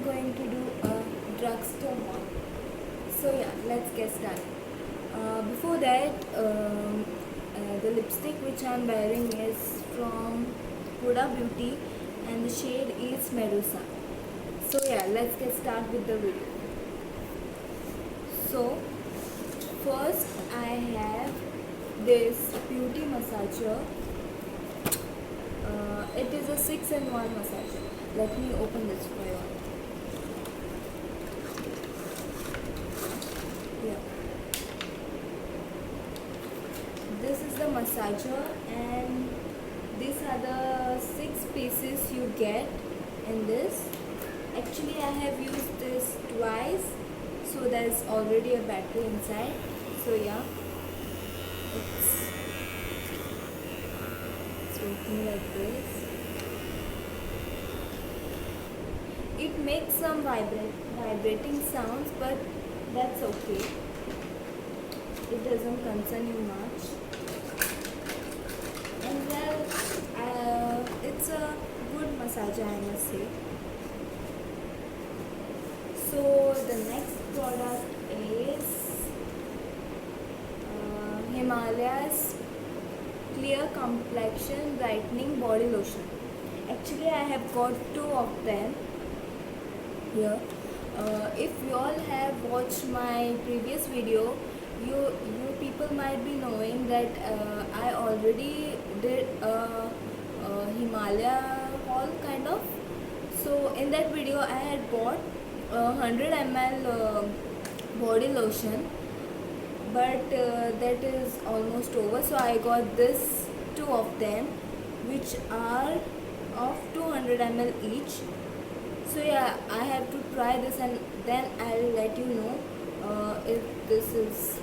going to do a drugstore haul. So yeah, let's get started. Before that, the lipstick which I'm wearing is from Huda Beauty and the shade is Medusa. So yeah, let's get started with the video. So first I have this beauty massager. It is a 6-in-1 massager. Let me open this for you. Yeah. This is the massager and these are the 6 pieces you get in this. Actually I have used this twice, so there's already a battery inside. So yeah, it's working like this. It makes some vibrating sounds, but that's okay. It doesn't concern you much. And well, it's a good massager, I must say. So the next product is Himalayas Clear Complexion Brightening Body Lotion. Actually I have got 2 of them here. If you all have watched my previous video, you people might be knowing that I already did a Himalaya haul kind of. So in that video I had bought 100 ml body lotion, but that is almost over, so I got this 2 of them which are of 200 ml each. So yeah, I have to try this and then I'll let you know if this is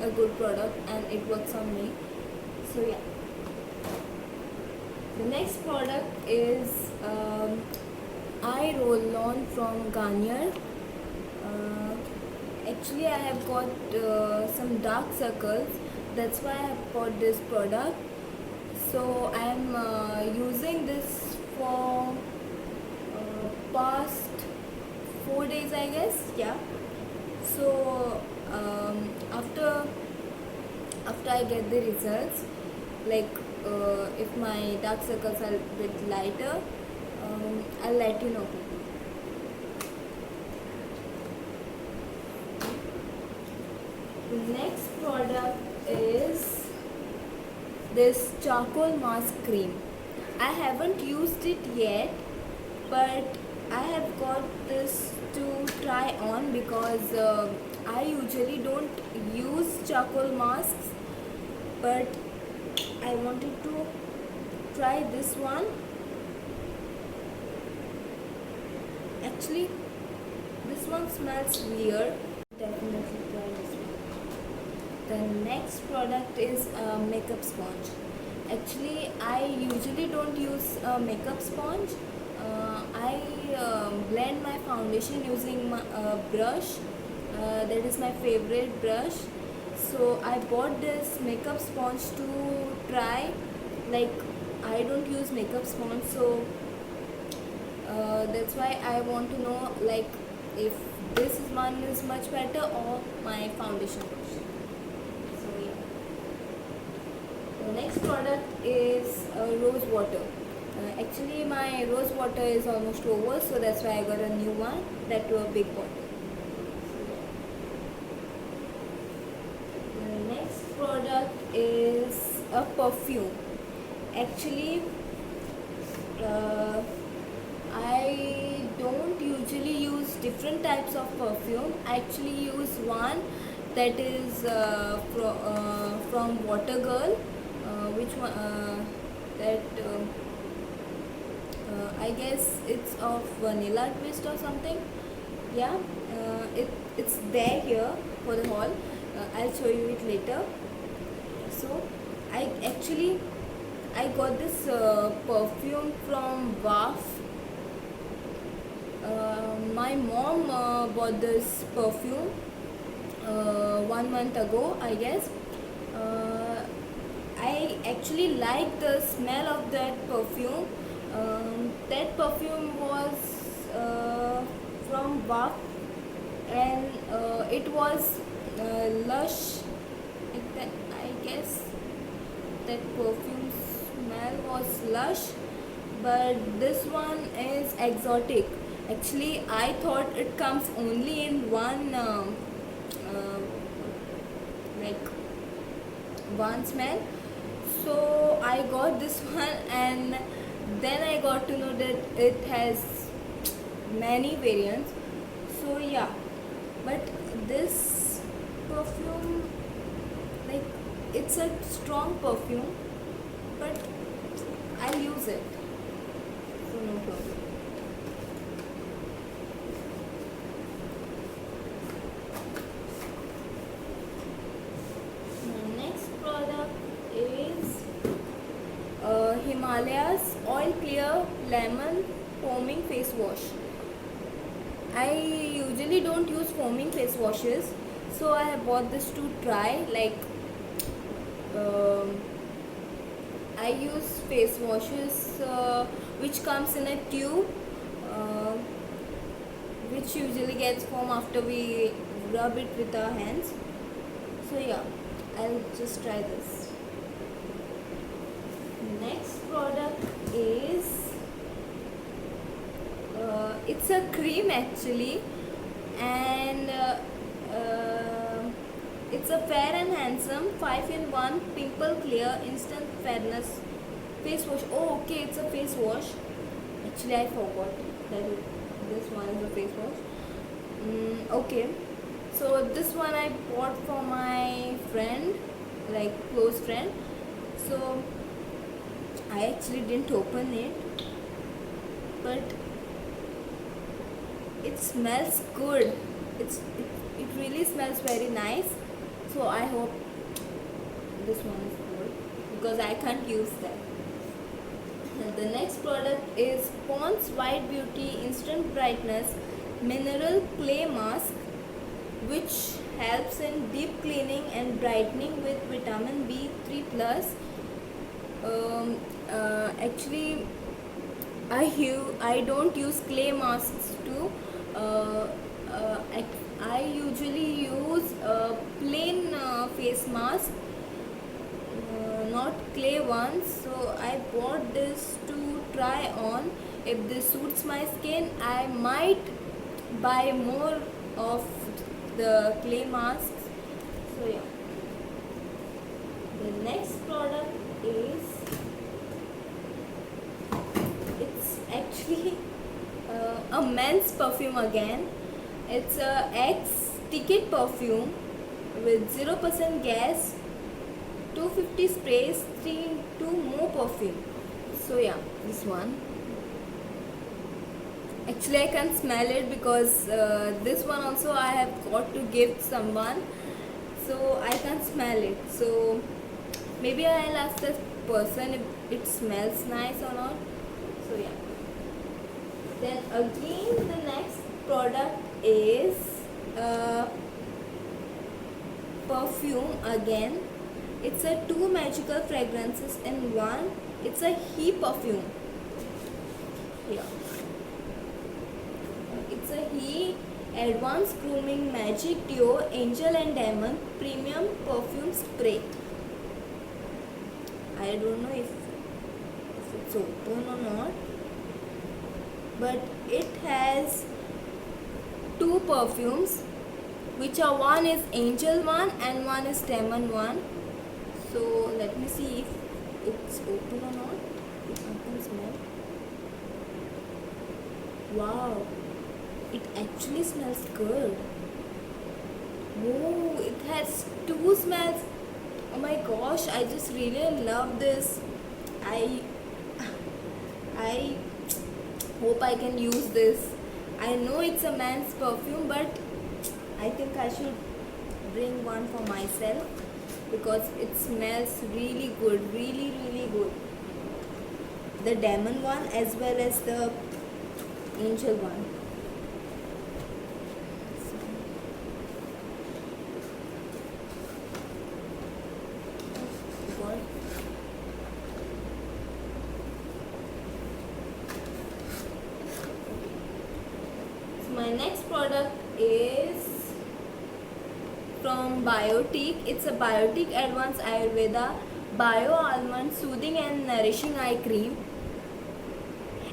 a good product and it works on me. So yeah, the next product is eye roll on from Garnier. Actually I have got some dark circles, that's why I have bought this product. So I am using this for past 4 days, I guess. Yeah. So after I get the results, like if my dark circles are a bit lighter, I'll let you know. The next product is this charcoal mask cream. I haven't used it yet, but I have got this to try on because I usually don't use charcoal masks, but I wanted to try this one. Actually, this one smells weird. Definitely try this one. The next product is a makeup sponge. Actually, I usually don't use a makeup sponge. I blend my foundation using my brush. That is my favorite brush. So I bought this makeup sponge to try. Like, I don't use makeup sponge, so that's why I want to know like if this one is much better or my foundation brush. So yeah. The next product is rose water. Actually my rose water is almost over, so that's why I got a new one, that to a big bottle. The next product is a perfume. Actually I don't usually use different types of perfume. I actually use one that is from Water Girl, which one that I guess it's of vanilla twist or something. Yeah, it's there here for the haul. I'll show you it later. So I got this perfume from Waf. My mom bought this perfume 1 month ago, I guess. I actually like the smell of that perfume. That perfume was from Waf, and it was lush. I guess that perfume smell was lush, but this one is exotic. Actually, I thought it comes only in one uh, like one smell. So I got this one, and then I got to know that it has many variants. So yeah, but this perfume, like, it's a strong perfume, but I'll use it, so no problem. My next product is Himalayas Oil Clear Lemon Foaming Face Wash. I usually don't use foaming face washes, so I have bought this to try. Like, I use face washes which comes in a tube, uh, which usually gets foam after we rub it with our hands. So yeah, I'll just try this. Next product is it's a cream actually, and it's a Fair and Handsome 5-in-1 Pimple Clear Instant Fairness face wash. Oh, okay, it's a face wash. Actually, I forgot that this one is a face wash. Okay, so this one I bought for my friend, like close friend. So I actually didn't open it, but it smells good. It really smells very nice. So I hope this one is good because I can't use that. And the next product is Pond's White Beauty Instant Brightness Mineral Clay Mask, which helps in deep cleaning and brightening with vitamin B3 plus. Actually, I don't use clay masks too. I usually use a plain face mask, not clay ones. So I bought this to try on. If this suits my skin, I might buy more of the clay masks. So yeah. The next product is, it's actually a men's perfume again. It's a X Ticket perfume with 0% gas, 250 sprays, 3 more perfume. So yeah, this one. Actually, I can't smell it because this one also I have got to give someone, so I can't smell it. So maybe I'll ask this person if it smells nice or not. So yeah. Then again, the next product is perfume again. It's a 2 magical fragrances in one. It's a He perfume. Here. It's a He Advanced Grooming Magic Duo Angel and Diamond Premium Perfume Spray. I don't know if it's open or not, but it has 2 perfumes, which are, one is Angel one and one is Diamond one. So let me see if it's open or not. If I can smell. Wow, it actually smells good. Oh, it has 2 smells. Oh my gosh, I just really love this. I hope I can use this. I know it's a man's perfume, but I think I should bring one for myself because it smells really good, really good. The Diamond one as well as the Angel one. My next product is from Biotique. It's a Biotique Advanced Ayurveda Bio Almond Soothing and Nourishing Eye Cream.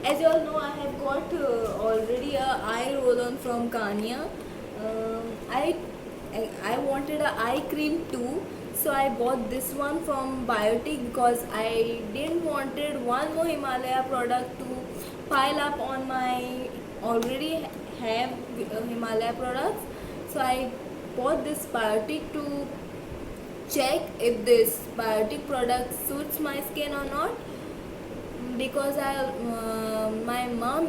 As you all know, I have got already a eye roll-on from Kanya. I wanted a eye cream too, so I bought this one from Biotique because I didn't wanted one more Himalaya product to pile up on my already have Himalaya products. So I bought this Biotique to check if this Biotique product suits my skin or not, because my mom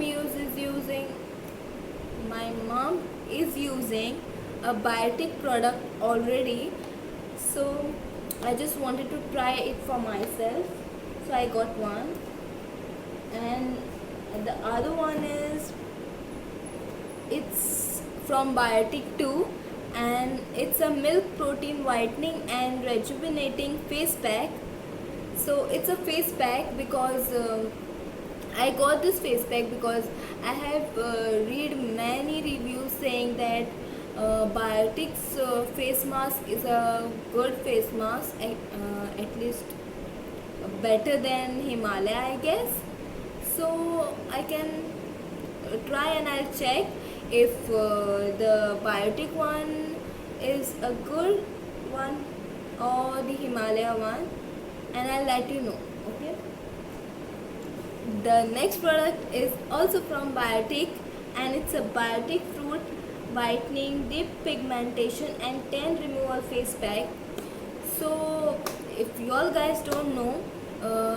is using a Biotique product already, so I just wanted to try it for myself. So I got one, and the other one is, it's from Biotique too, and it's a milk protein whitening and rejuvenating face pack. So it's a face pack because I got this face pack because I have read many reviews saying that Biotique's face mask is a good face mask, at least better than Himalaya, I guess. So I can try and I'll check if the Biotique one is a good one or the Himalaya one, and I'll let you know. Okay. The next product is also from Biotique, and it's a Biotique fruit whitening, deep pigmentation and tan removal face pack. So if you all guys don't know,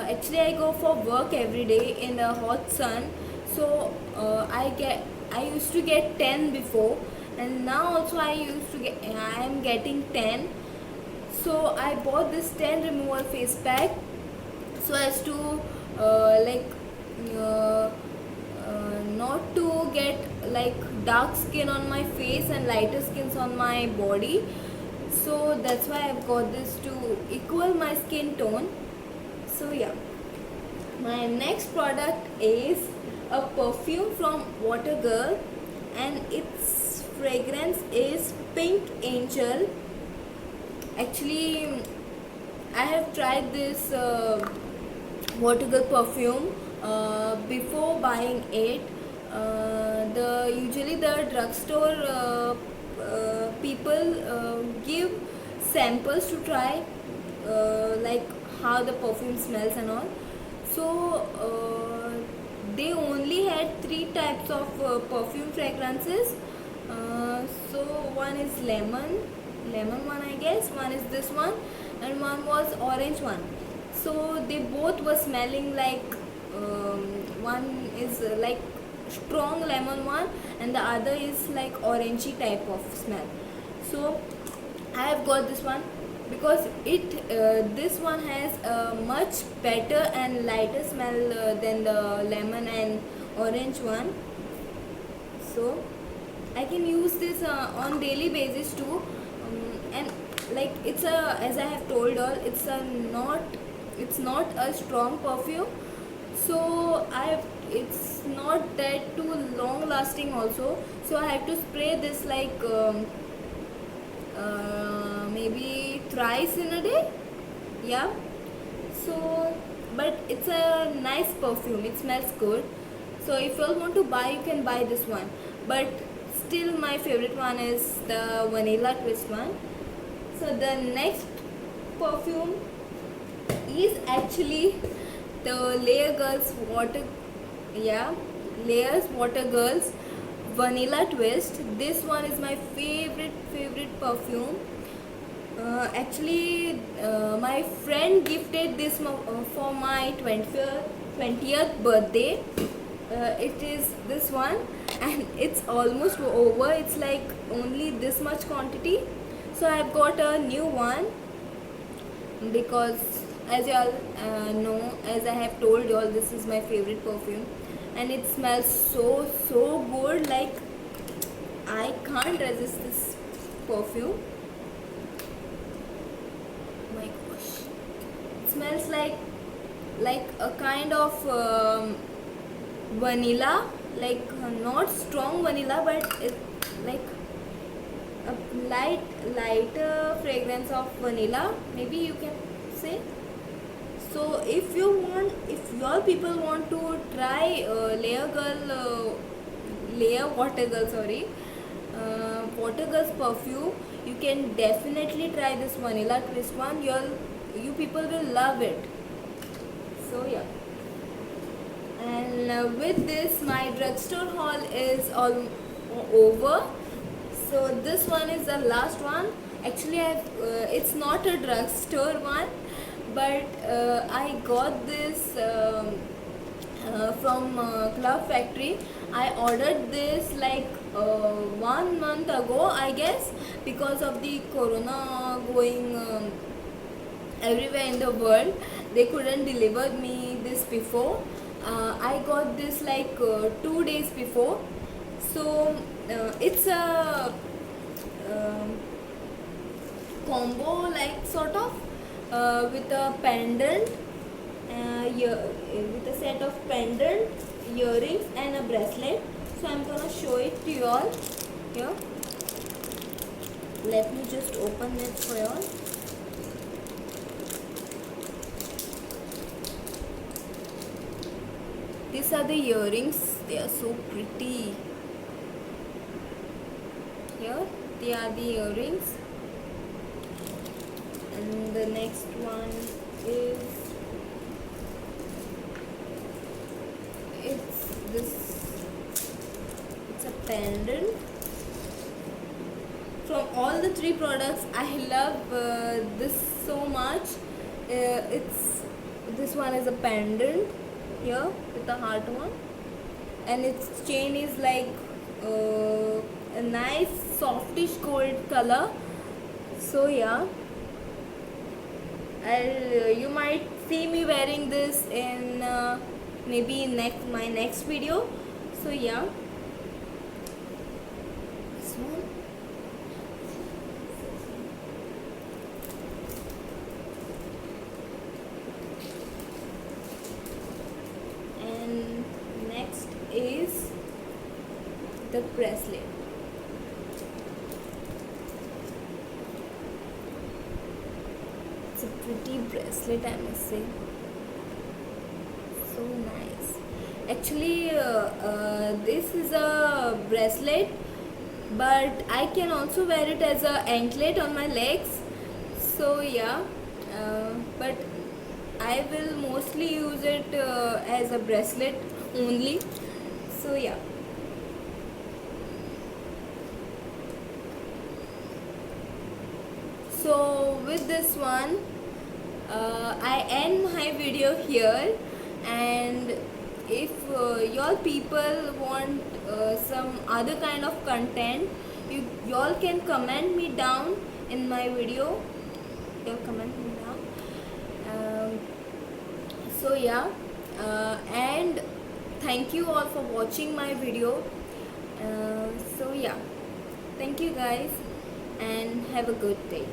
actually I go for work every day in the hot sun. So I used to get 10 before, and now also I am getting 10. So I bought this 10 removal face pack so as to not to get like dark skin on my face and lighter skins on my body. So that's why I've got this to equal my skin tone. So yeah, my next product is a perfume from Water Girl, and its fragrance is Pink Angel. Actually, I have tried this Water Girl perfume before buying it. Usually the drugstore people give samples to try, like how the perfume smells and all. So they only had 3 types of perfume fragrances. So one is lemon one, I guess, one is this one, and one was orange one. So they both were smelling like one is like strong lemon one, and the other is like orangey type of smell. So I have got this one because this one has a much better and lighter smell than the lemon and orange one. So I can use this on daily basis too, and like it's a, as I have told all, it's not a strong perfume, so it's not that too long lasting also. So I have to spray this like maybe thrice in a day. Yeah. So but it's a nice perfume, it smells good. So if you all want to buy, you can buy this one, but still my favorite one is the vanilla twist one. So the next perfume is actually the Layers Water Girls Vanilla Twist. This one is my favorite perfume. Actually my friend gifted this for my 20th birthday. It is this one, and it's almost over. It's like only this much quantity, so I've got a new one because, as you all know, as I have told you all, this is my favorite perfume, and it smells so good. Like I can't resist this perfume. Oh my gosh, it smells like a kind of vanilla, like not strong vanilla, but it's like a lighter fragrance of vanilla, maybe you can say. So if your people want to try Water Girl's perfume, you can definitely try this vanilla twist one. You people will love it. So yeah. And with this, my drugstore haul is all over. So this one is the last one. Actually, it's not a drugstore one, but I got this from Club Factory. I ordered this like 1 month ago, I guess, because of the corona going everywhere in the world. They couldn't deliver me this before. I got this like 2 days before. So it's a combo, like sort of, with a pendant, with a set of pendant, earrings and a bracelet. So I'm gonna show it to you all here. Let me just open it for you all. These are the earrings. They are so pretty. Here they are the earrings. And the next one is, it's a pendant. From all the three products, I love this so much. This one is a pendant here with a heart one, and its chain is like a nice softish gold color. So yeah, you might see me wearing this in maybe my next video. So yeah, this one. And next is the bracelet. It's a pretty bracelet, I must say. So nice. Actually, this is a bracelet, but I can also wear it as a anklet on my legs. So yeah, but I will mostly use it as a bracelet only. So yeah. So with this one, I end my video here. And if y'all people want some other kind of content, y'all can comment me down in my video. Y'all comment me down. So yeah, and thank you all for watching my video. So yeah, thank you guys, and have a good day.